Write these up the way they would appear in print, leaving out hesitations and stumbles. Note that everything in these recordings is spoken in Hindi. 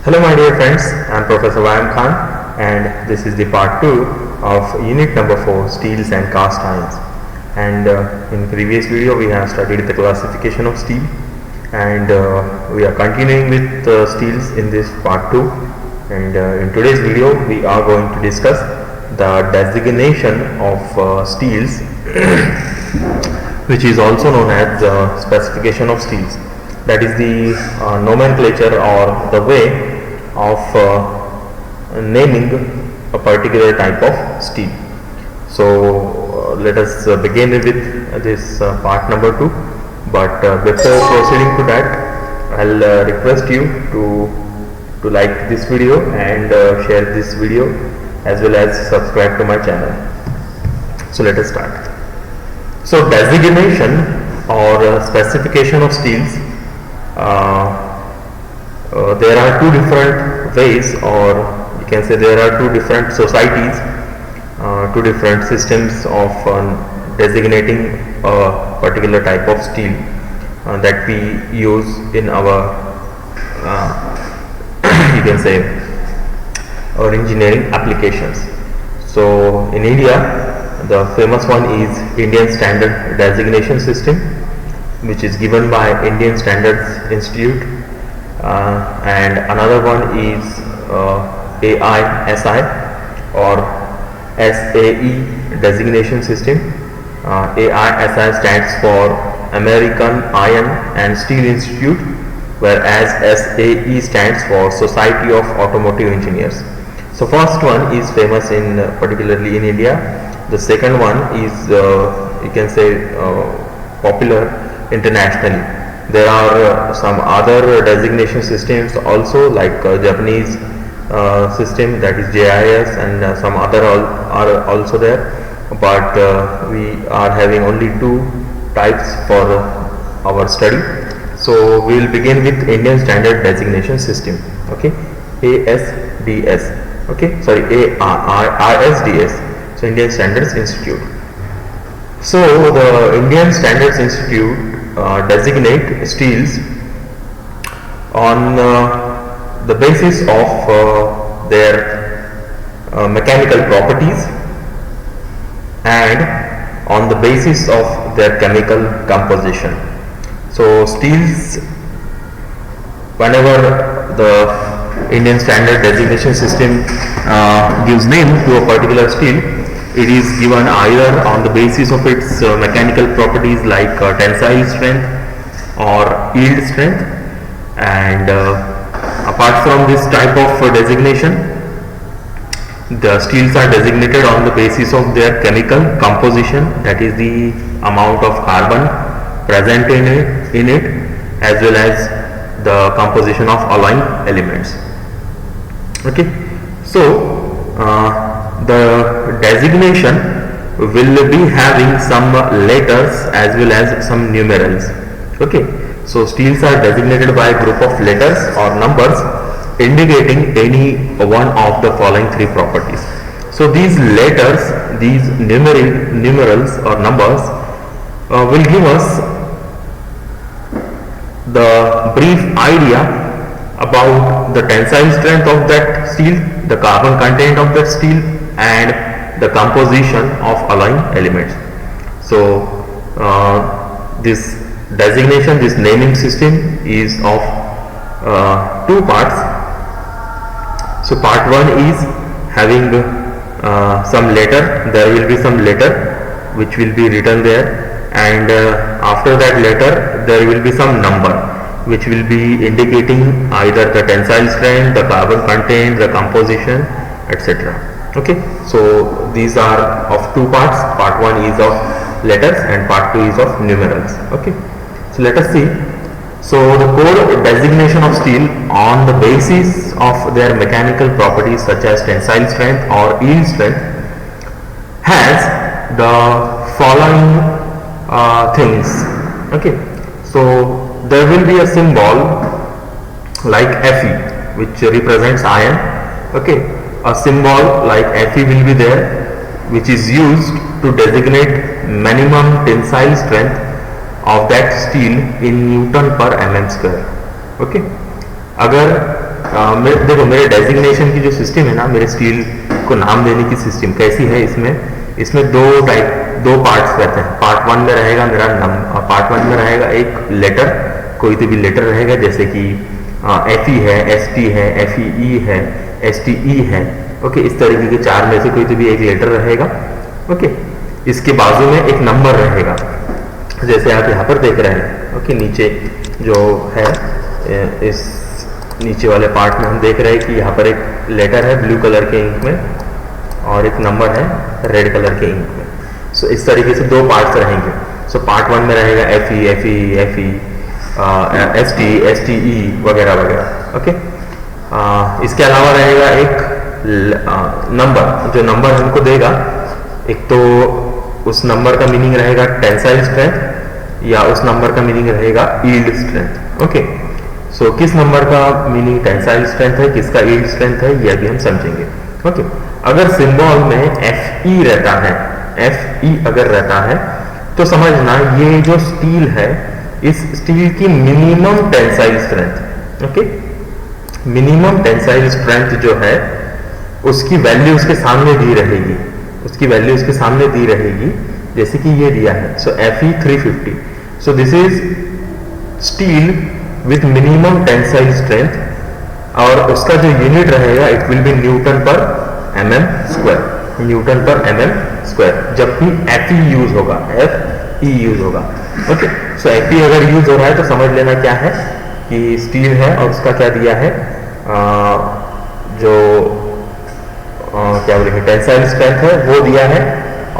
Hello my dear friends, I am Professor Vayam Khan and this is the part 2 of unit number 4, steels and cast irons. And in previous video we have studied the classification of steel, and we are continuing with steels in this part 2, and in today's video we are going to discuss the designation of steels which is also known as the specification of steels. That is the nomenclature or the way of naming a particular type of steel. So let us begin with this part number 2, but before proceeding to that, I'll request you to like this video and share this video as well as subscribe to my channel. So let us start. So designation or specification of steels, there are two different ways, or you can say there are two different societies, two different systems of designating a particular type of steel that we use in our you can say our engineering applications. So in India, the famous one is Indian Standard Designation System, which is given by Indian Standards Institute, and another one is AISI or SAE designation system. AISI stands for American Iron and Steel Institute, whereas SAE stands for Society of Automotive Engineers. So first one is famous in particularly in India. The second one is you can say popular internationally. There are some other designation systems also, like Japanese system, that is JIS, and some other are also there, but we are having only two types for our study. So we will begin with Indian Standard Designation System, okay, ASDS, okay, sorry, ISDS, so Indian Standards Institute. So the Indian Standards Institute designate steels on the basis of their mechanical properties and on the basis of their chemical composition. So steels, whenever the Indian Standard Designation System gives name to a particular steel, it is given either on the basis of its mechanical properties like tensile strength or yield strength, and apart from this type of designation, the steels are designated on the basis of their chemical composition, that is the amount of carbon present in it as well as the composition of alloying elements. Okay, so the designation will be having some letters as well as some numerals. Okay, so steels are designated by a group of letters or numbers indicating any one of the following three properties. So these letters, these numerals or numbers will give us the brief idea about the tensile strength of that steel, the carbon content of that steel, and the composition of alloying elements. So this designation, this naming system is of two parts. So part 1 is having some letter, there will be some letter which will be written there, and after that letter there will be some number which will be indicating either the tensile strength, the carbon content, the composition, etc. Okay, so these are of two parts. Part 1 is of letters and part 2 is of numerals. Okay, so let us see. So the code designation of steel on the basis of their mechanical properties such as tensile strength or yield strength has the following things. Okay, so there will be a symbol like Fe which represents iron. Okay, a symbol like Fe will be there, which is used to designate minimum tensile strength of that steel in Newton per mm square. Okay, अगर देखो मेरे डेजिग्नेशन की जो सिस्टम है ना, मेरे स्टील को नाम देने की सिस्टम कैसी है, इसमें दो पार्ट्स रहते हैं। पार्ट वन में रहेगा मेरा पार्ट वन में रहेगा एक लेटर, कोई तो भी लेटर रहेगा, जैसे कि FE है, ST है, FEE है, STE है। ओके, इस तरीके के चार में से कोई तो भी एक लेटर रहेगा। ओके, इसके बाजू में एक नंबर रहेगा, जैसे आप यहाँ पर देख रहे हैं। ओके, नीचे जो है इस नीचे वाले पार्ट में हम देख रहे हैं कि यहाँ पर एक लेटर है ब्लू कलर के इंक में और एक नंबर है रेड कलर के इंक में। सो इस तरीके से दो पार्ट्स रहेंगे। सो पार्ट वन में रहेगा FE, ST, STE वगैरह वगैरह। ओके, इसके अलावा रहेगा एक नंबर, जो नंबर हमको देगा, एक तो उस नंबर का मीनिंग रहेगा टेंसाइल स्ट्रेंथ या उस नंबर का मीनिंग रहेगा यील्ड स्ट्रेंथ। ओके, सो किस नंबर का मीनिंग टेंसाइल स्ट्रेंथ है, किसका यील्ड स्ट्रेंथ है, यह भी हम समझेंगे। ओके, अगर सिंबल में FE रहता है, FE अगर रहता है तो समझना ये जो स्टील है, इस स्टील की minimum tensile strength, okay, minimum tensile strength जो है उसकी वैल्यू उसके सामने दी रहेगी, उसकी वैल्यू उसके सामने दी रहेगी, जैसे कि ये दिया है। सो FE 350, so this is steel with minimum tensile strength, और उसका जो यूनिट रहेगा it will B Newton per mm square, Newton per mm square, जब भी FE यूज होगा, FE यूज होगा। ओके, सो FE अगर यूज हो रहा है तो समझ लेना क्या है कि स्टील है और उसका क्या दिया है, जो क्या बोलेंगे टेंसाइल स्ट्रेंथ है वो दिया है,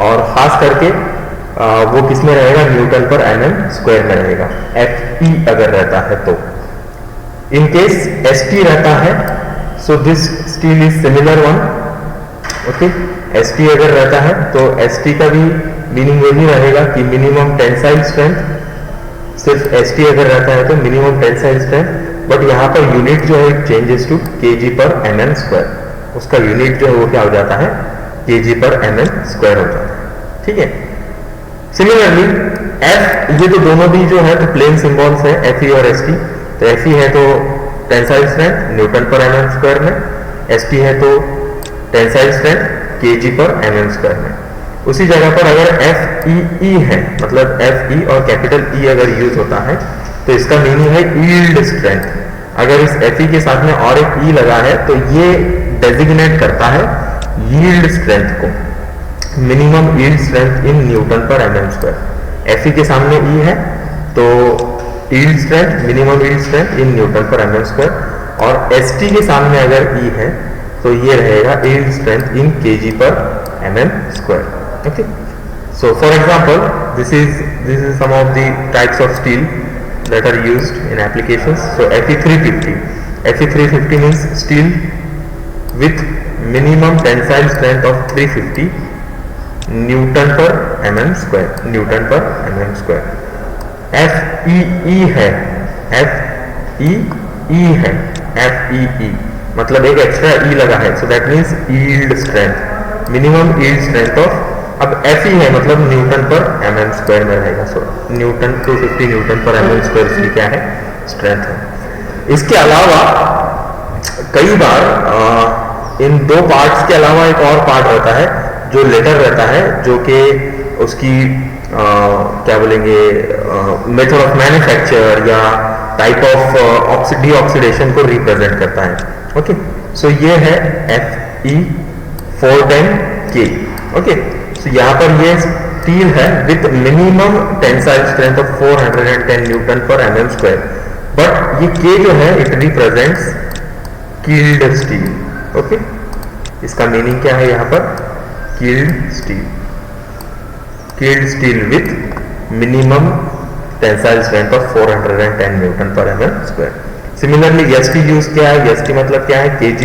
और खास करके वो किस में रहेगा, न्यूटन पर mm स्क्वायर में रहेगा, FE अगर रहता है तो। इन केस ST रहता है, so this steel is similar one. Okay, ST अगर रहता है तो ST का भी मीनिंग वही रहेगा कि मिनिमम टेंसाइल स्ट्रेंथ, सिर्फ ST अगर रहता है तो मिनिमम टेंसाइल स्ट्रेंथ, बट यहाँ पर यूनिट जो है चेंजेस टू kg पर mm स्क्वायर, उसका यूनिट जो है वो क्या हो जाता है, kg पर mm स्क्वायर हो जाता है। ठीक है, सिमिलरली F, ये तो दोनों भी जो है तो प्लेन सिंबल्स है FE और ST। तो FE है तो tensile strength Newton per mm square में, ST है तो टेंसाइल स्ट्रेंथ kg पर mm स्क्वायर में। उसी जगह पर अगर FEE है, मतलब FE और कैपिटल E अगर यूज होता है तो इसका मीनिंग है यील्ड स्ट्रेंथ। अगर इस FE के साथ में और एक E लगा है तो ये डेजिग्नेट करता है यील्ड स्ट्रेंथ को, minimum yield strength in newton per mm square. FE के सामने E है तो yield strength, minimum yield strength in newton per mm square, और ST के सामने अगर E है तो ये रहेगा यील्ड स्ट्रेंथ इन kg पर mm square. Okay, so for example this is some of the types of steel that are used in applications. So FE 350 means steel with minimum tensile strength of 350 Newton per mm square, Newton per mm square. FEE है, FEE है, FEE मतलब एक एक्स्ट्रा E लगा है, so that means yield strength, minimum yield strength of, अब FE है मतलब न्यूटन पर mm स्क्वायर में रहेगा। सो Newton 250 Newton per mm square इसकी क्या है, स्ट्रेंथ है। इसके अलावा कई बार इन दो पार्ट्स के अलावा एक और पार्ट रहता है जो लेटर रहता है, जो कि उसकी क्या बोलेंगे मेथड ऑफ मैन्युफैक्चर या टाइप ऑफ डीऑक्सीडेशन को रिप्रेजेंट करता है। ओके, सो ये है FE 410K। ओके, तो यहाँ पर ये स्टील है with minimum tensile strength of 410 newton per mm square, but ये K जो है it represents killed steel. Okay, इसका मीनिंग क्या है यहाँ पर, killed steel with minimum tensile strength of 410 newton per mm square. Similarly ST use किया है, ST मतलब क्या है, kg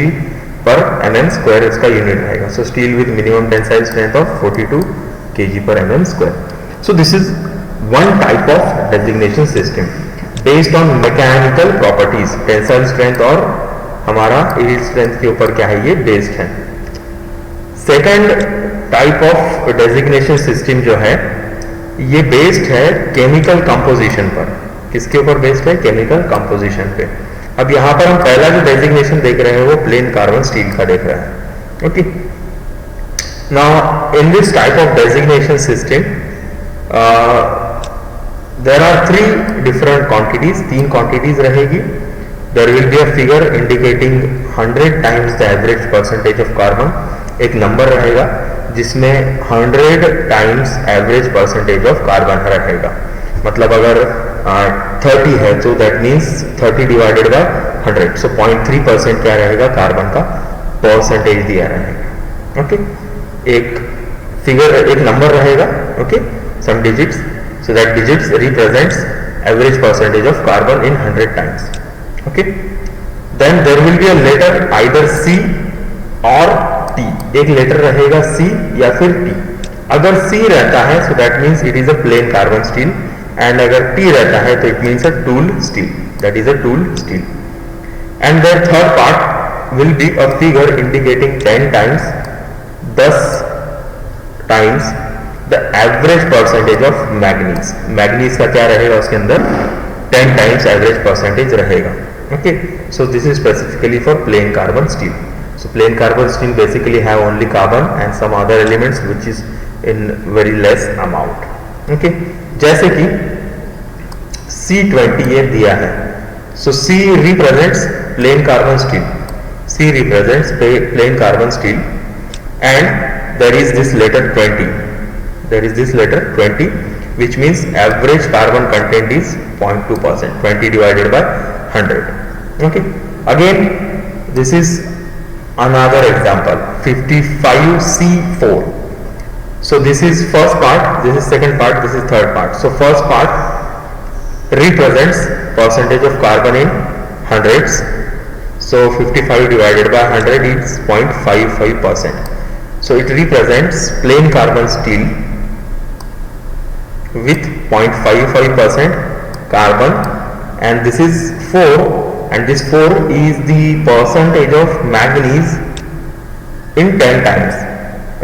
पर mm स्क्वायर इसका यूनिट रहेगा। सो steel with minimum tensile strength of 42 kg पर mm square. So this is one type of designation system based on mechanical properties, tensile strength और हमारा यील्ड स्ट्रेंथ के ऊपर क्या है, ये बेस्ड है। Second type of designation system जो है ये बेस्ड है केमिकल कंपोजिशन पर। किसके ऊपर बेस्ड है, केमिकल कंपोजिशन पे। अब यहाँ पर हम पहला जो डेजिग्नेशन देख रहे हैं वो प्लेन कार्बन स्टील का देख रहे हैं. Okay, now in this type of designation system there are 3 different quantities, 3 quantities रहेगी. There will be a figure indicating 100 times the average percentage of carbon. एक नंबर रहेगा जिसमें 100 times average percentage of carbon रहेगा. मतलब अगर 30 है तो that means 30 divided by 100. So 0.3% क्या रहेगा कार्बन का परसेंटेज दिया रहेगा. ओके, एक फिगर, एक नंबर रहेगा. Okay, some digits, so that digits represents average percentage of carbon in 100 times. Okay, then there will be a letter either C or T. एक लेटर रहेगा C या फिर T. अगर C रहता है so that means it is a plain carbon steel, and अगर T रहता है तो it means a tool steel, that is a tool steel. And the third part will be a figure indicating 10 times, 10 times the average percentage of manganese. Manganese का क्या रहेगा उसके अंदर 10 times average percentage रहेगा. Okay, so this is specifically for plain carbon steel. So plain carbon steel basically have only carbon and some other elements which is in very less amount. Okay, जैसे कि C20 ये दिया है. So C represents plain carbon steel. C represents plain carbon steel, and there is this letter 20. There is this letter 20, which means average carbon content is 0.2%. 20 divided by 100. Okay. Again, this is another example. 55C4. So this is first part, this is second part, this is third part. So first part represents percentage of carbon in hundreds. So 55 divided by 100 is 0.55%. So it represents plain carbon steel with 0.55% carbon, and this is 4, and this 4 is the percentage of manganese in 10 times.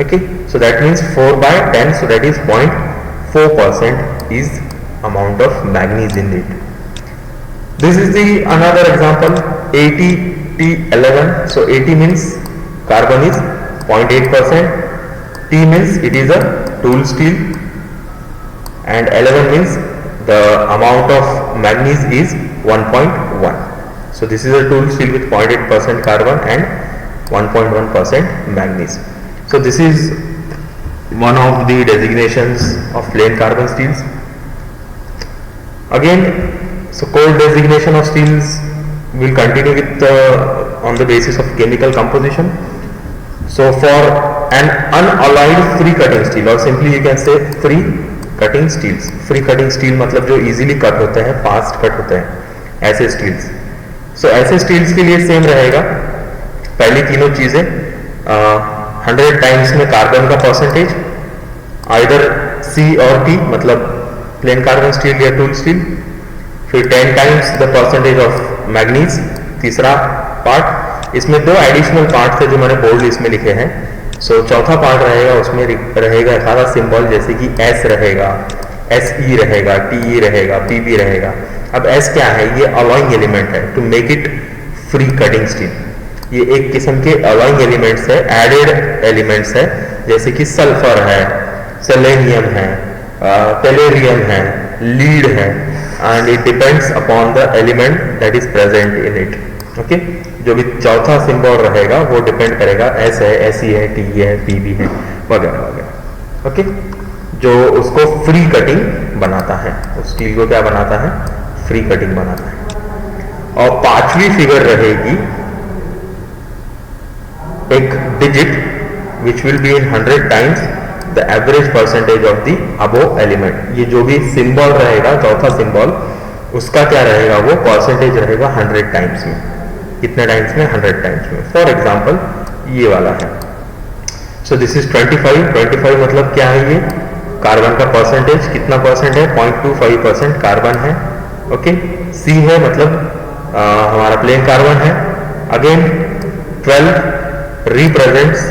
Okay, so that means 4 by 10, so that is 0.4% is amount of manganese in it. This is the another example, 80T11. So 80 means carbon is 0.8%, T means it is a tool steel, and 11 means the amount of manganese is 1.1. So this is a tool steel with 0.8% carbon and 1.1% manganese. So this is one of the designations of plain carbon steels. Again, so cold designation of steels will continue with on the basis of chemical composition. So for an unalloyed free cutting steel, or simply you can say free cutting steels. Free cutting steel मतलब जो इजीली कट होते हैं, फास्ट कट होते हैं, ऐसे स्टील्स. सो ऐसे स्टील्स के लिए सेम रहेगा. पहली तीनों चीजें 100 टाइम्स में कार्बन का परसेंटेज, आइदर C और T मतलब प्लेन कार्बन स्टील या टूल स्टील. फिर 10 times the percentage of manganese, तीसरा पार्ट. इसमें 2 एडिशनल पार्ट थे जो मैंने बोल्ड इसमें लिखे हैं. सो चौथा पार्ट रहेगा, उसमें रहेगा एक आधा सिंबल, जैसे कि S रहेगा, SE रहेगा, TE रहेगा, PB रहेगा. अब S क्या है? ये अलॉइंग एलिमेंट है to make it free cutting steel. ये एक किस्म के अलॉइंग एलिमेंट्स है, एडेड एलिमेंट्स है, जैसे कि सल्फर है, सेलेनियम है, टेलेरियम है, लीड है, and it depends upon the element that is present in it. Okay, जो भी चौथा सिंबल रहेगा वो डिपेंड करेगा, S है, SE है, TE है, PB है, वगैरह वगैरह. ओके, जो उसको फ्री कटिंग बनाता है, उस स्टील को क्या बनाता है? फ्री कटिंग बनाता है. और पांचवी फिगर रहेगी एक digit which will be in 100 times the average percentage of the above element. ये जो भी सिंबल रहेगा, चौथा सिंबल, उसका क्या रहेगा? वो परसेंटेज रहेगा 100 टाइम्स में. कितने टाइम्स में? 100 टाइम्स में. फॉर एग्जाम्पल ये वाला है. सो दिस इज 25. 25 मतलब क्या है? ये कार्बन का परसेंटेज कितना परसेंट है? 0.25% कार्बन है. ओके, C है मतलब हमारा प्लेन कार्बन है. Again 12 represents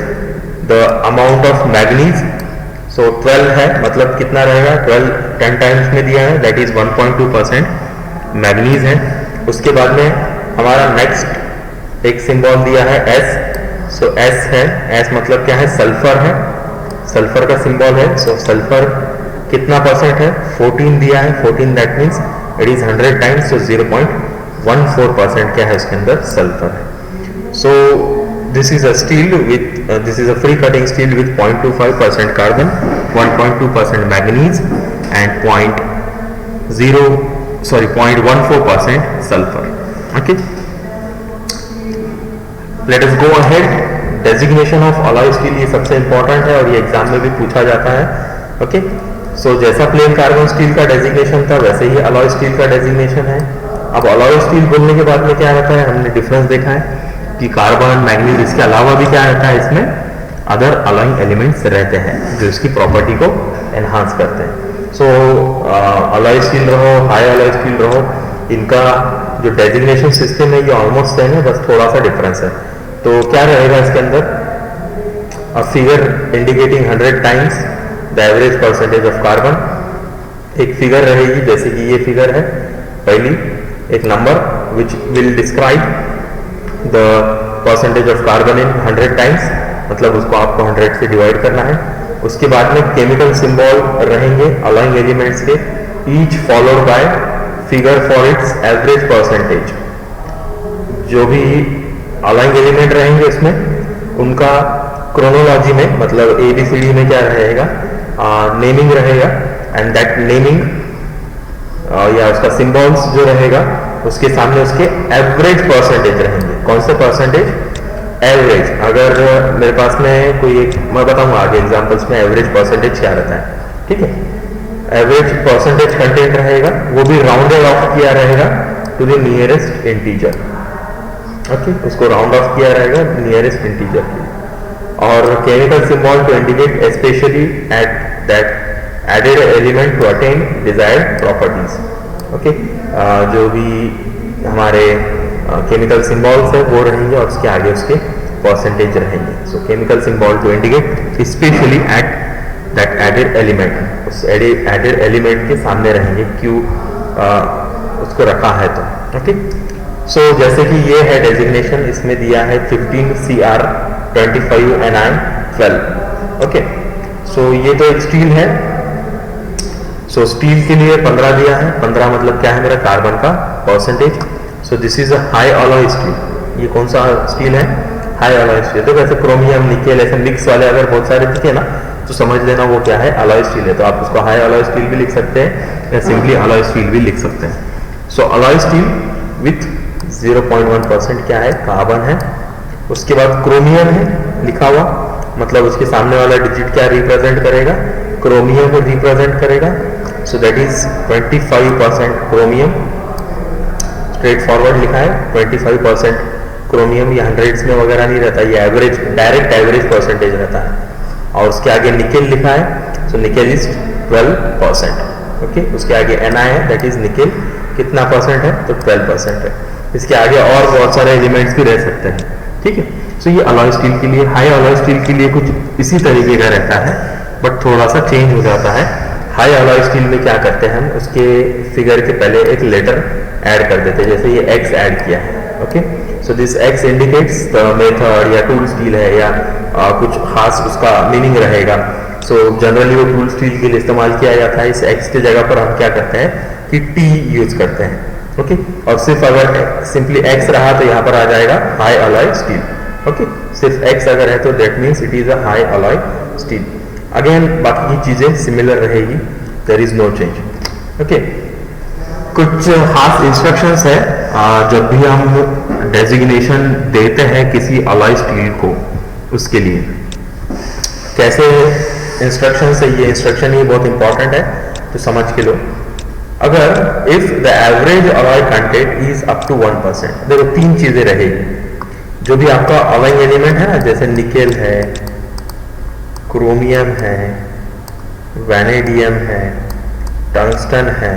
the amount of manganese. So 12 है मतलब कितना रहेगा? 12 10 टाइम्स में दिया है, दैट इज 1.2% मैग्नीज है. उसके बाद में हमारा नेक्स्ट एक सिंबल दिया है S। सो S है, S मतलब क्या है, सल्फर है, सल्फर का सिंबल है। सो सल्फर कितना परसेंट है, 14 दिया है, 14 that means it is 100 times. So 0.14% क्या है उसके अंदर, सल्फर है। सो this is a steel with this is a free cutting steel with 0.25% carbon, 1.2% manganese and 0.14% sulfur. Okay, let us go ahead. Designation of alloy steel ये सबसे important है और ये एग्जाम में भी पूछा जाता है। ओके, सो जैसा प्लेन कार्बन स्टील का डेजिग्नेशन था वैसे ही अलॉय स्टील का डेजिग्नेशन है। अब अलॉय स्टील बोलने के बाद में क्या रहता है, हमने डिफरेंस देखा है कि कार्बन, मैग्नीज, इसके अलावा भी क्या रहता है, इसमें अदर अलाइंग एलिमेंट्स रहते हैं जो इसकी प्रॉपर्टी को एनहांस करते हैं। सो अलॉय स्टील रहो, हाई अलॉय स्टील रहो, इनका जो डेजिग्नेशन सिस्टम है ये ऑलमोस्ट सेम है, बस थोड़ा सा डिफरेंस है। तो क्या रहेगा इसके अंदर, अ figure indicating 100 times the average percentage of carbon. एक फिगर रहेगी जैसे कि ये फिगर है पहली, एक number which will describe the percentage of carbon in 100 times, मतलब उसको आपको 100 से डिवाइड करना है। उसके बाद में केमिकल सिंबल रहेंगे अलाइंग एलिमेंट्स के, each followed by figure for its average percentage. जो भी अलाइंग एलिमेंट रहेंगे उसमें उनका क्रोनोलॉजी में, मतलब ABCD में क्या रहेगा, नेमिंग रहेगा, एंड दैट नेमिंग या उसका सिंबल्स जो रहेगा उसके सामने उसके एवरेज परसेंटेज रहेंगे। कौन से परसेंटेज, एवरेज। अगर मेरे पास में कोई एक, मैं बताऊंगा आगे एग्जांपल्स में एवरेज परसेंटेज क्या रहता है, ठीक है। एवरेज परसेंटेज कंटेंट रहेगा, वो भी राउंडेड ऑफ किया रहेगा to the nearest integer. Okay, उसको राउंड ऑफ किया रहेगा नियरेस्ट इंटीजर के। और chemical symbol to indicate specially at that added element to attain desired properties. Okay, जो भी हमारे केमिकल सिंबल्स है वो रहेंगे और उसके आगे उसके परसेंटेज रहेंगे। So chemical symbol to indicate specially at that added element, उस एडेड एलिमेंट के सामने रहेंगे, क्यों उसको रखा है तो। ओके, सो जैसे कि ये है डेजिग्नेशन, इसमें दिया है 15 Cr 25 Ni 12। ओके, सो ये तो एक स्टील है। सो स्टील के लिए 15 दिया है, 15 मतलब क्या है मेरा, कार्बन का percentage. So this is a high alloy steel. ये कौन सा स्टील है, हाई अलॉय स्टील। तो वैसे क्रोमियम, निकेल ऐसे मिक्स वाले अगर बहुत सारे दिखे ना तो समझ लेना वो क्या है, अलॉय स्टील है। तो आप उसको हाई अलॉय स्टील भी लिख सकते हैं या सिंपली अलॉय स्टील भी लिख सकते हैं। सो अलॉय स्टील विथ 0.1% क्या है, कार्बन है। उसके बाद क्रोमियम है लिखा हुआ, मतलब उसके सामने वाला डिजिट क्या रिप्रेजेंट करेगा, क्रोमियम को रिप्रेजेंट करेगा। So that is 25% chromium, straight forward लिखा है 25% क्रोमियम। ये हंड्रेड्स में वगैरह नहीं रहता, ये एवरेज, डायरेक्ट एवरेज परसेंटेज रहता है। और उसके आगे निकेल लिखा है, सो निकेल इज 12%। ओके, उसके आगे Ni है, दैट इज निकेल, कितना परसेंट है, तो 12% है। इसके आगे और बहुत सारे एलिमेंट्स भी रह सकते हैं, ठीक है। सो ये अलॉय स्टील के लिए, हाई अलॉय स्टील के लिए कुछ इसी तरीके का रहता है, बट थोड़ा सा चेंज हो जाता है। हाई अलॉय स्टील में क्या करते हैं हम, उसके फिगर के पहले एक लेटर ऐड कर देते हैं, जैसे ये X ऐड किया है। Okay, so this X indicates the method, या टूल स्टील है, या कुछ खास उसका मीनिंग रहेगा। सो जनरली वो टूल स्टील के लिए इस्तेमाल किया जाता है। इस X की जगह पर हम क्या करते हैं कि T यूज करते हैं। ओके, और सिर्फ अगर सिंपली X रहा तो यहाँ पर आ जाएगा हाई अलॉय स्टील। ओके, सिर्फ X अगर है तो that means it is a high alloy steel. Again बाकी की चीजें सिमिलर रहेगी, there is no change. Okay, कुछ खास इंस्ट्रक्शंस है जब भी हम डेजिग्नेशन देते हैं किसी अलॉय स्टील को, उसके लिए कैसे इंस्ट्रक्शंस है। ये इंस्ट्रक्शन ही बहुत इंपॉर्टेंट है, तो समझ के लो। अगर if the average alloy content is up to 1%, देखो तीन चीजें रहेगी। जो भी आपका अलॉइंग एलिमेंट है ना, जैसे निकेल है, क्रोमियम है, वैनेडियम है, टंगस्टन है,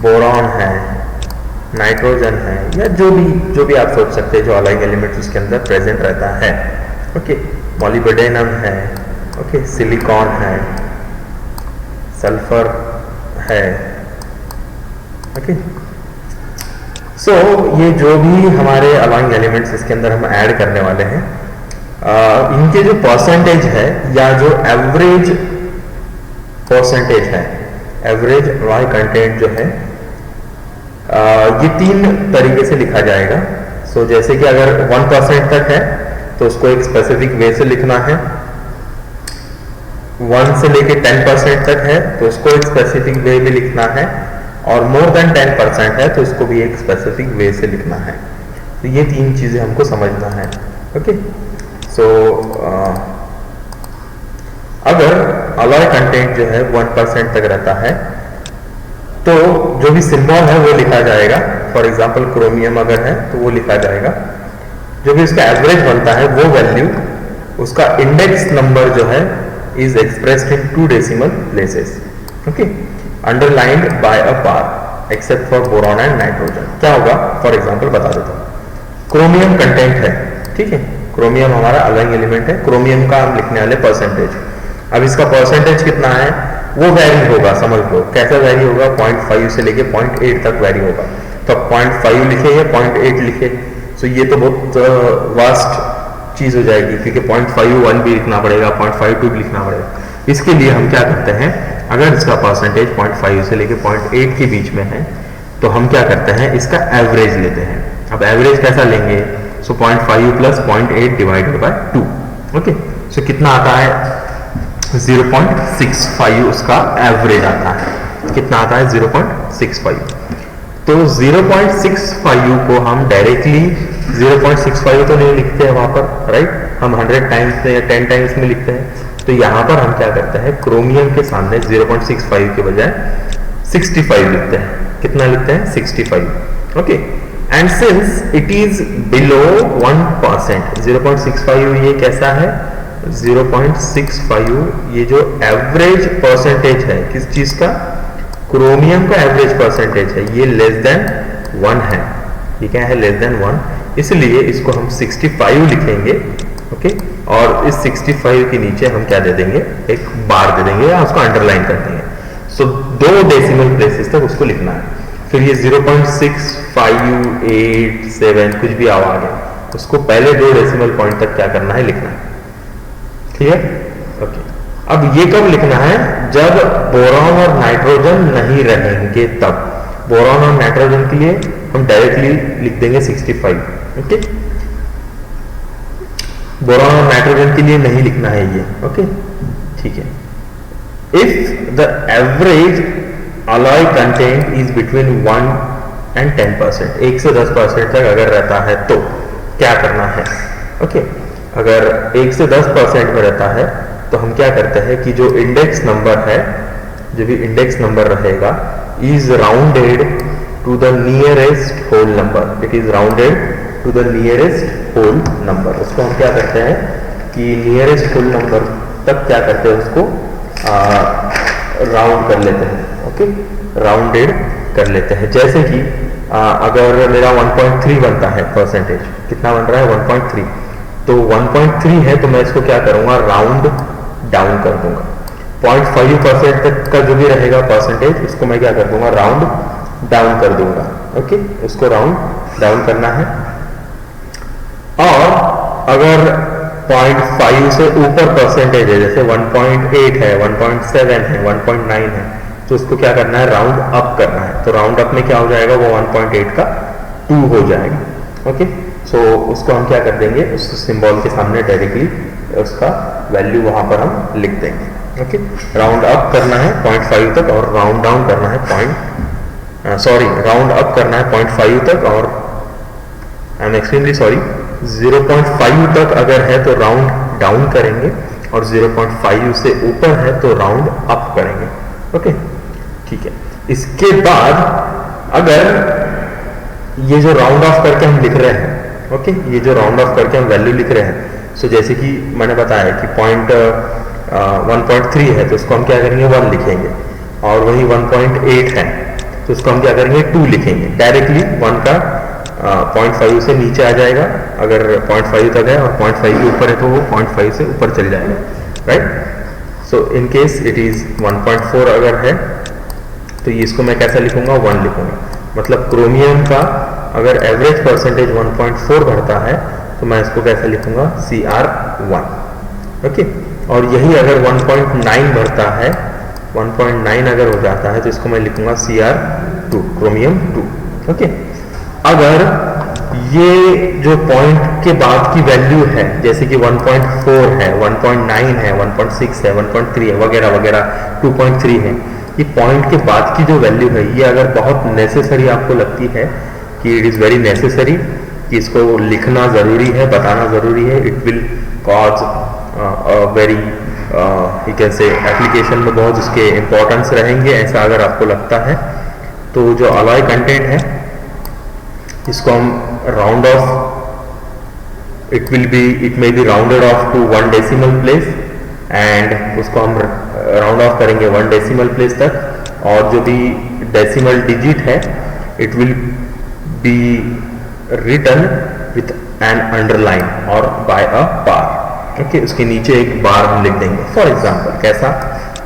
बोरॉन है, नाइट्रोजन है, या जो भी आप सोच सकते हैं जो अलॉइंग एलिमेंट उसके अंदर प्रेजेंट रहता है। ओके, मॉलिब्डेनम है, ओके, सिलिकॉन है, सल्फर है। ओके, सो ये जो भी हमारे अलॉइंग एलिमेंट्स इसके अंदर हम ऐड करने वाले हैं, इनके जो परसेंटेज है या जो एवरेज परसेंटेज है, एवरेज अलॉय कंटेंट जो है, ये 3 तरीके से लिखा जाएगा। सो जैसे कि अगर 1% तक है तो उसको एक स्पेसिफिक वे से लिखना है, 1 से लेके 10% तक है तो उसको एक स्पेसिफिक वे में लिखना है, और मोर देन 10% है तो उसको भी एक स्पेसिफिक वे से लिखना है। तो ये 3 चीजें हमको समझना है। ओके, सो अगर अलॉय कंटेंट जो है 1% तक रहता है तो जो भी सिंबल है वो लिखा जाएगा। फॉर एग्जांपल क्रोमियम अगर है तो वो लिखा जाएगा। जो भी उसका एवरेज बनता है वो वैल्यू, उसका इंडेक्स नंबर जो है is expressed in 2 decimal places. Okay, underlined by a bar except for boron and nitrogen. क्या होगा, फॉर एग्जांपल बता देता हूं। क्रोमियम कंटेंट है, ठीक है, क्रोमियम हमारा अलॉइंग एलिमेंट है, क्रोमियम का हम लिखने वाले परसेंटेज। अब इसका परसेंटेज कितना है वो वेरी होगा, समझ लो कैसे वेरी होगा, 0.5 से लेके 0.8 तक वेरी होगा। तो 0.5 लिखे या 0.8 लिखे, तो ये तो बहुत वास्ट चीज हो जाएगी, क्योंकि 0.51 भी लिखना पड़ेगा, 0.52 भी लिखना पड़ेगा। इसके लिए हम क्या करते हैं, अगर इसका परसेंटेज 0.5 से लेके 0.8 के बीच में है तो हम क्या करते हैं, इसका एवरेज लेते हैं। अब एवरेज कैसा लेंगे, सो 0.5 प्लस 0.8 डिवाइडेड बाय 2। ओके, सो कितना आता है, 0.65 उसका एवरेज आता है। कितना आता है, 0.65। तो 0.65 को हम डायरेक्टली 0.65 तो नहीं लिखते हैं वहां पर, राइट, हम 100 टाइम्स में या 10 टाइम्स में लिखते हैं। तो यहां पर हम क्या करते हैं, क्रोमियम के सामने 0.65 के बजाय 65 लिखते हैं। कितना लिखते हैं, 65। Okay, and since it is below 1%, 0.65 ये कैसा है, 0.65 ये जो एवरेज परसेंटेज है किस चीज का, क्रोमियम का एवरेज परसेंटेज है, ये लेस देन 1 है। ये क्या है, लेस देन 1, इसलिए इसको हम 65 लिखेंगे। ओके, और इस 65 के नीचे हम क्या दे देंगे, एक बार दे देंगे या उसको अंडरलाइन कर देंगे। सो 2 डेसिमल प्लेसेस तक उसको लिखना है। फिर ये 0.6587 कुछ भी आवाज है, उसको पहले 2 डेसिमल पॉइंट तक क्या करना है, लिखना है। ठीक है, ओके। अब ये कब लिखना है, जब बोरॉन और नाइट्रोजन नहीं रहेंगे तब। बोरॉन और नाइट्रोजन के लिए हम डायरेक्टली लिख देंगे 65। ओके, बोरॉन और नाइट्रोजन के लिए नहीं लिखना है ये। ओके, ठीक है। If the average alloy content is between 1 and 10%, 1 से 10% तक अगर रहता है तो क्या करना है। ओके, अगर 1 से 10% में रहता है तो हम क्या करते हैं कि जो इंडेक्स नंबर है, जो भी इंडेक्स नंबर रहेगा, is rounded to the nearest whole number. It is rounded to the nearest whole number. उसको हम क्या करते हैं कि नियरेस्ट होल नंबर तक क्या करते हैं, उसको राउंड कर लेते हैं। ओके, राउंडेड कर लेते हैं। जैसे कि अगर मेरा 1.3 बनता है परसेंटेज, कितना बन रहा है, 1.3, तो 1.3 है तो मैं इसको क्या करूंगा, राउंड डाउन कर दूंगा। 0.5% तक का जो भी रहेगा परसेंटेज, उसको मैं क्या कर दूंगा, राउंड डाउन कर दूंगा। ओके, उसको राउंड डाउन करना है। और अगर 0.5 से ऊपर परसेंटेज है, जैसे 1.8 है, 1.7 है, 1.9 है, तो उसको क्या करना है, राउंड अप करना है। तो राउंड अप में क्या हो जाएगा, वो 1.8 का 2 हो जाएगा। ओके, सो उसको हम क्या कर देंगे, उस सिंबल के सामने डायरेक्टली उसका वैल्यू वहां पर हम लिख देंगे। ओके, राउंड अप करना है 0.5 तक और राउंड डाउन करना है राउंड अप करना है 0.5 तक, और आई एम एक्सट्रीमली सॉरी, 0.5 तक अगर है तो राउंड डाउन करेंगे, और 0.5 से ऊपर है तो राउंड अप करेंगे। ओके, ठीक है। इसके बाद अगर ये जो राउंड ऑफ करके हम लिख रहे हैं, ओके, ये जो राउंड ऑफ करके हम वैल्यू लिख रहे हैं, सो जैसे कि मैंने बताया कि 1.3 है तो उसको हम क्या करेंगे, 1 लिखेंगे, और वही 1.8 है तो उसको हम क्या करेंगे, 2 लिखेंगे। डायरेक्टली 1 का 0.5 से नीचे आ जाएगा, अगर 0.5 तक है, और 0.5 के ऊपर है तो वो 0.5 से ऊपर चल जाएगा, right. So in case it is 1.4 अगर है तो इसको मैं कैसा लिखूंगा, 1 लिखूंगा। मतलब क्रोमियम का अगर एवरेज परसेंटेज 1.4 भरता है तो मैं इसको कैसे लिखूंगा, CR1। ओके, और यही अगर 1.9 भरता है, 1.9 अगर हो जाता है तो इसको मैं लिखूंगा CR2, क्रोमियम 2। ओके, अगर ये जो पॉइंट के बाद की वैल्यू है, जैसे कि 1.4 है, 1.9 है, 1.6 है, 1.3 है, वगैरह वगैरह, 2.3 है, ये पॉइंट के बाद की जो वैल्यू है, ये अगर बहुत नेसेसरी आपको लगती है कि इट इज़ वेरी नेसेसरी, कि इसको लिखना ज़रूरी है, बताना ज़रूरी है, it will cause very you can say application में बहुत उसके इम्पोर्टेंस रहेंगे, ऐसा अगर आपको लगता है तो जो अलॉय कंटेंट है इसको हम round off, it may be rounded off to 1 decimal place, and उसको हम राउंड ऑफ करेंगे 1 डेसिमल प्लेस तक, और जो भी डेसिमल डिजिट है it will be written with an underline और बाय अ बार। ओके, उसके नीचे एक बार हम लिख देंगे। फॉर एग्जांपल कैसा,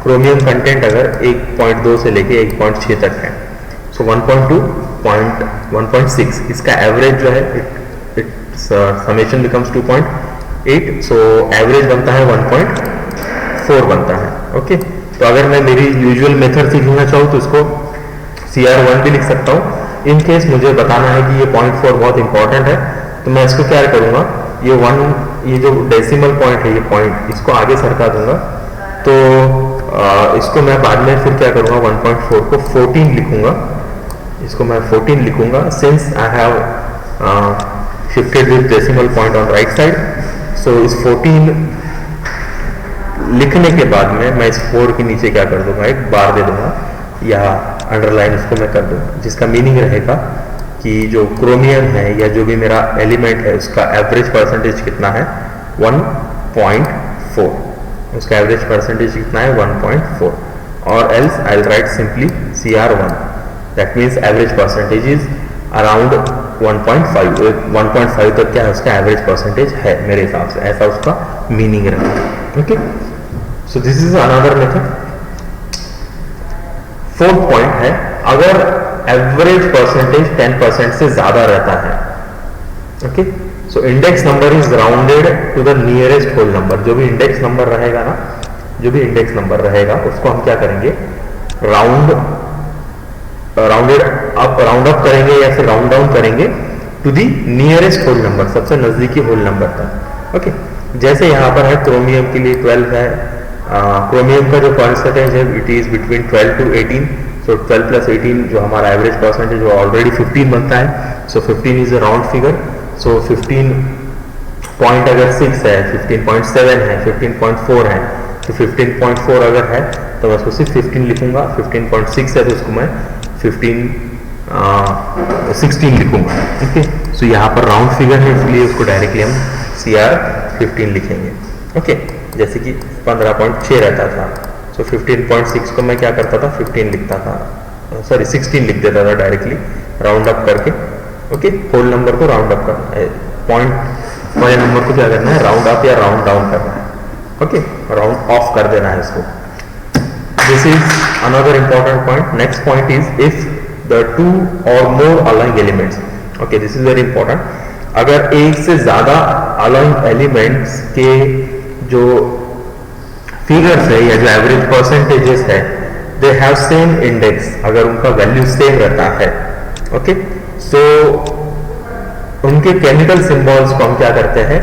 क्रोमियम कंटेंट अगर 1.2 से लेके 1.6 तक है, सो 1.2 1.6, इसका एवरेज जो है it's summation becomes 2.8, so average बनता है 1.4 बनता है। ओके, तो अगर मैं मेरी यूजुअल मेथड से लिखना चाहूँ तो इसको CR1 भी लिख सकता हूँ। इन केस मुझे बताना है कि ये 0.4 बहुत इंपॉर्टेंट है, तो मैं इसको क्या करूँगा, ये जो डेसिमल पॉइंट है, ये पॉइंट इसको आगे सरका दूंगा, तो इसको मैं बाद में फिर क्या करूँगा, 1.4 को 14 लिखूंगा, इसको मैं 14 लिखूंगा, since I have shifted this decimal point on right side. So इस 14 लिखने के बाद में मैं इस 4 के नीचे क्या कर दूंगा, एक बार दे दूंगा, या अंडरलाइन उसको मैं कर दूंगा, जिसका मीनिंग रहेगा कि जो क्रोमियम है या जो भी मेरा एलिमेंट है उसका एवरेज परसेंटेज कितना है, 1.4, उसका एवरेज परसेंटेज कितना है, 1.4, और else I will write simply CR1, that means average percentage is around 1.5 तक क्या है उसका एवरेज परसेंटेज है मेरे हिसाब से, ऐसा उसका मीनिंग रहेगा। Okay, so this is another method. Fourth point है, अगर एवरेज परसेंटेज 10% से ज्यादा रहता है, okay, so index number is rounded to the nearest whole number. जो भी इंडेक्स नंबर रहेगा ना, जो भी इंडेक्स नंबर रहेगा उसको हम क्या करेंगे, राउंडेड अप, राउंड अप करेंगे या फिर राउंड डाउन करेंगे to the nearest whole number, सबसे नजदीकी होल नंबर तक। ओके, जैसे यहाँ पर है क्रोमियम के लिए 12 है, क्रोमियम का जो परसेंटेज है इट इज बिटवीन 12 to 18, सो 12 + 18 जो हमारा एवरेज परसेंटेज वो ऑलरेडी 15 बनता है, सो 15 is a round figure, so 15 point अगर 6 है, 15.7 है, 15.4 है, तो 15.4 अगर है तो मैं उसको सिर्फ 15 लिखूंगा, 15.6 है तो उसको मैं 16 लिखूंगा। ठीक है, सो यहाँ पर राउंड फिगर है इसलिए उसको डायरेक्टली हम CR15 लिखेंगे। ओके, जैसे कि 15.6 रहता था, सो 15.6 को मैं क्या करता था, 15 लिखता था, सॉरी 16 लिख देता था डायरेक्टली राउंड अप करके। ओके, होल नंबर को राउंड अप करना है, पॉइंट वाले नंबर को क्या करना है, राउंड अप या राउंड डाउन करना है। ओके, राउंड ऑफ कर देना है इसको। This is another important point. Next point is if the 2 or more aligned elements, okay this is very important, अगर एक से ज्यादा अलाइंड एलिमेंट्स के जो फिगर्स है या जो एवरेज परसेंटेजेस है, दे हैव सेम इंडेक्स, अगर उनका वैल्यू सेम रहता है, ओके, सो उनके केमिकल सिंबल्स को हम क्या करते हैं,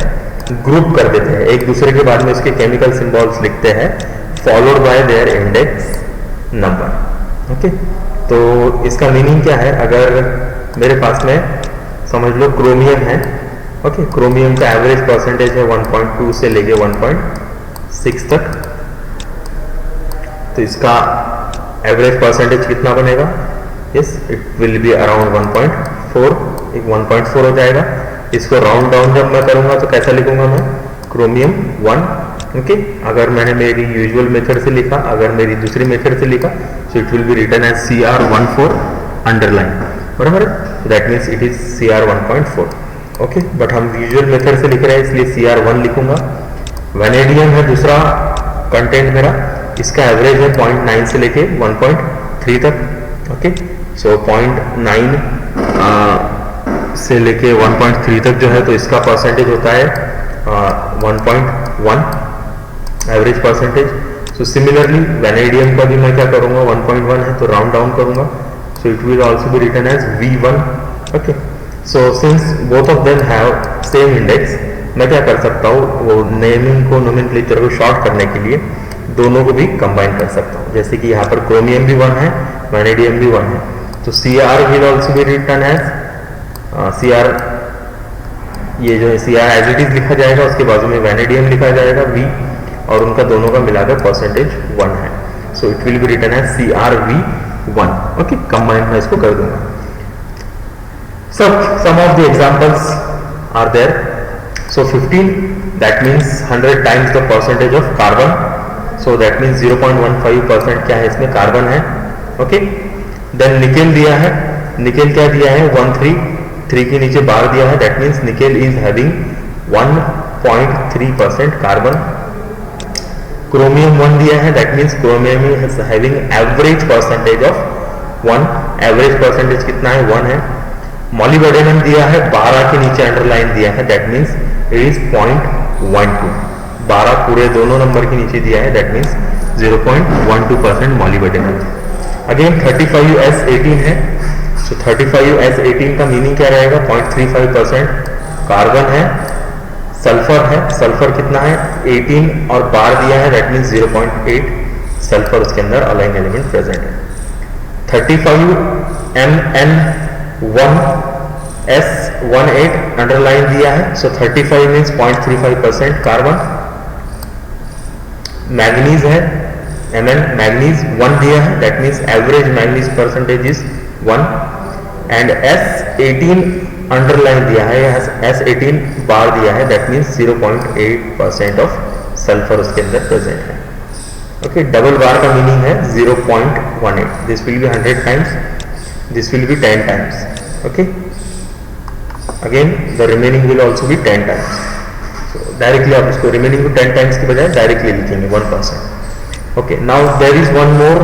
ग्रुप कर देते हैं, एक दूसरे के बाद में उसके केमिकल सिंबल्स लिखते हैं followed by there index number. Okay, तो इसका मीनिंग क्या है, अगर मेरे पास में समझ लो क्रोमियम है, ओके, क्रोमियम का एवरेज परसेंटेज है 1.2 से लेके 1.6 तक, तो इसका एवरेज परसेंटेज कितना बनेगा, yes it will be around 1.4 हो जाएगा। इसको राउंड डाउन जब मैं करूंगा तो कैसा लिखूंगा मैं, क्रोमियम 1, ओके, अगर मैंने मेरी यूजुअल मेथड से लिखा, अगर मेरी दूसरी मेथड से लिखा, so it will be written as CR14 underline, बराबर है, that means it is CR1.4। Okay, but हम यूजुअल मेथड से लिख रहे हैं इसलिए CR1 लिखूंगा। वेनेडियम है दूसरा कंटेंट मेरा, इसका एवरेज है 0.9 से लेके 1.3 तक, ओके, सो 0.9 से लेके 1.3 तक जो है तो इसका परसेंटेज होता है 1.1 average percentage. So similarly vanadium का भी मैं क्या करूँगा, 1.1 है तो राउंड डाउन करूँगा, so it will also be written as V1। Okay, so since both of them have same index, मैं क्या कर सकता हूँ, वो नेमिंग को, नोमेनक्लेचर को शॉर्ट करने के लिए दोनों को भी कंबाइन कर सकता हूँ। जैसे कि यहाँ पर क्रोमियम भी 1 है, वेनेडियम भी 1 है, तो Cr will also be written as Cr, ये जो है Cr एज इट इज लिखा जाएगा, उसके बाजू में वेनेडियम लिखा जाएगा V, और उनका दोनों का मिलाकर परसेंटेज 1 है, so it will be written as CrV1। Okay, combine मैं इसको कर दूंगा। Some of the examples are there. So 15, that means 100 times the percentage of carbon. So that means 0.15% क्या है इसमें, कार्बन है। ओके, देन निकेल दिया है, निकेल क्या दिया है, 133 के नीचे बार दिया है, that means nickel is having 1.3% carbon. Chromium 1 दिया है, that means chromium is having average percentage of 1, average percentage कितना है, 1 है। मॉलिब्डेनम दिया है, 12 के नीचे अंडरलाइन दिया है, दैट मीन्स इट इज 0.12, 12 पूरे दोनों नंबर के नीचे दिया है, that means 0.12% molybdenum. Again 35S18 है, सो 35S18 का मीनिंग क्या रहेगा, 0.35% कार्बन है, सल्फर है, सल्फर कितना है 18 और बार दिया है, दैट मीन्स 0.8 सल्फर उसके अंदर अलाइन एलिमेंट प्रेजेंट है। 35MN1S18 अंडरलाइन दिया है, सो 35 मीन्स 0.35% कार्बन। मैग्नीज है, Mn मैग्नीज 1 दिया है, that means average manganese percentage is 1, and S18 underline दिया है, S18 बार दिया है, दैट मीन्स 0.8% ऑफ सल्फर उसके अंदर प्रेजेंट है। ओके, डबल बार का मीनिंग है 0.18, this will be 100 times, this will be 10 times. Okay, again the remaining will also be 10 times. So directly आप इसको remaining को 10 times की बजाय directly लिखेंगे 1%. Okay, now there is one more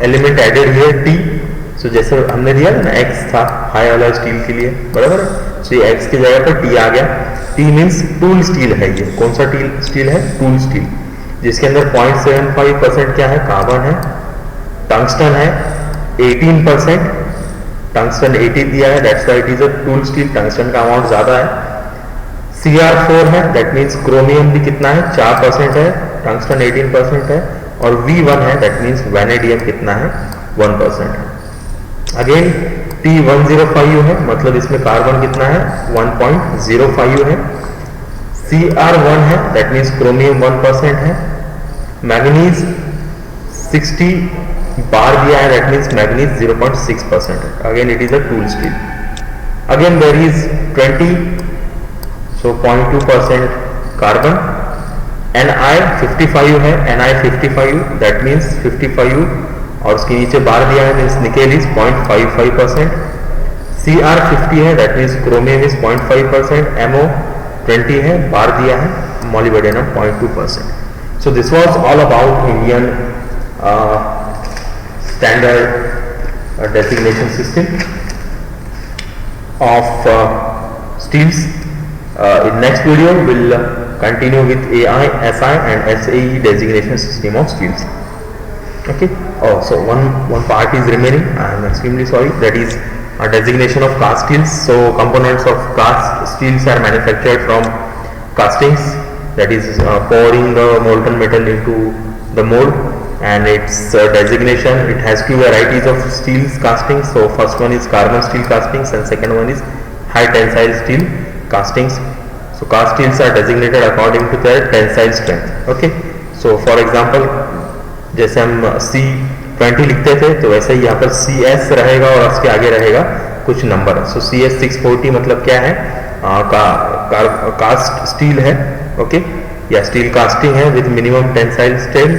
element added here, T. So जैसे हमने दिया ना X था हाई वाला स्टील के लिए, बराबर है, so ये X की जगह पर T आ गया। T means टूल स्टील है, ये कौन सा स्टील है, टूल स्टील, जिसके अंदर 0.75% क्या है, कार्बन है। टंगस्टन है 18%, टंगस्टन 80 दिया है, that's why it is a tool steel, tungsten का अमाउंट ज्यादा है। Cr4 है, दैट मीन्स क्रोमियम भी कितना है, 4% है, टंगस्टन 18% है, और V1 है, दैट मीन्स वेनेडियम कितना है, 1% है। अगेन T105 है, मतलब इसमें कार्बन कितना है, 1.05 है। Cr1 है, दैट मीन्स क्रोमियम 1% है। मैग्नीज 60 बार दिया है, दैट मीन्स मैग्नीज 0.6% है, again it is a tool steel. Again there is 20, so 0.2% carbon. Ni55 है, Ni55 दैट मीन्स 55 और उसके नीचे बार दिया है, मीन्स निकेल इज 0.55%। Cr50 है, that means chromium is 0.5%। MO20 है, बार दिया है, molybdenum 0.2%। So this was all about Indian standard designation system of steels. In next video we'll continue with AI, SI and SAE designation system of steels. Okay, so one part is remaining, I am extremely sorry, that is a designation of cast steels. So components of cast steels are manufactured from castings, that is pouring the molten metal into the mold, and its designation, it has two varieties of steel castings. So first one is carbon steel castings and second one is high tensile steel castings. So cast steels are designated according to their tensile strength. Okay, so for example जैसे हम C20 लिखते थे तो वैसे ही यहाँ पर CS रहेगा और उसके आगे रहेगा कुछ नंबर। सो CS 640 मतलब क्या है, कास्ट स्टील है, ओके, या स्टील कास्टिंग है विद मिनिमम टेंसाइल स्ट्रेंथ